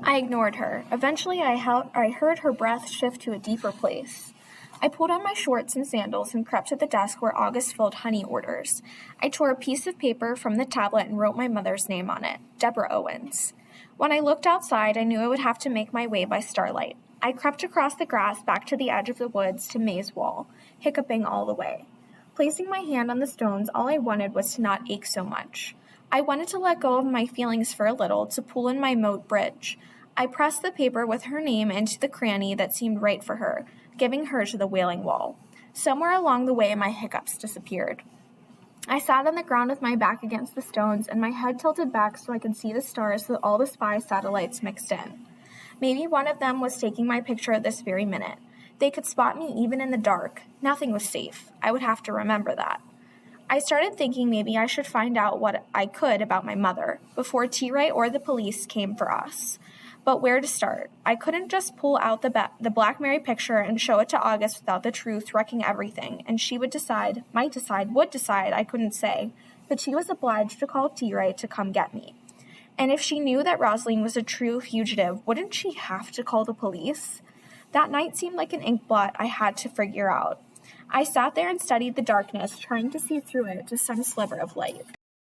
I ignored her. Eventually, I heard her breath shift to a deeper place. I pulled on my shorts and sandals and crept to the desk where August filled honey orders. I tore a piece of paper from the tablet and wrote my mother's name on it, Deborah Owens. When I looked outside, I knew I would have to make my way by starlight. I crept across the grass back to the edge of the woods to May's wall, hiccuping all the way. Placing my hand on the stones, all I wanted was to not ache so much. I wanted to let go of my feelings for a little, to pull in my moat bridge. I pressed the paper with her name into the cranny that seemed right for her, giving her to the wailing wall. Somewhere along the way, my hiccups disappeared. I sat on the ground with my back against the stones and my head tilted back so I could see the stars with all the spy satellites mixed in. Maybe one of them was taking my picture at this very minute. They could spot me even in the dark. Nothing was safe. I would have to remember that. I started thinking maybe I should find out what I could about my mother before T-Ray or the police came for us. But where to start? I couldn't just pull out the Black Mary picture and show it to August without the truth wrecking everything, and she would decide, I couldn't say, but she was obliged to call T-Ray to come get me. And if she knew that Rosaleen was a true fugitive, wouldn't she have to call the police? That night seemed like an ink blot I had to figure out. I sat there and studied the darkness, trying to see through it to some sliver of light.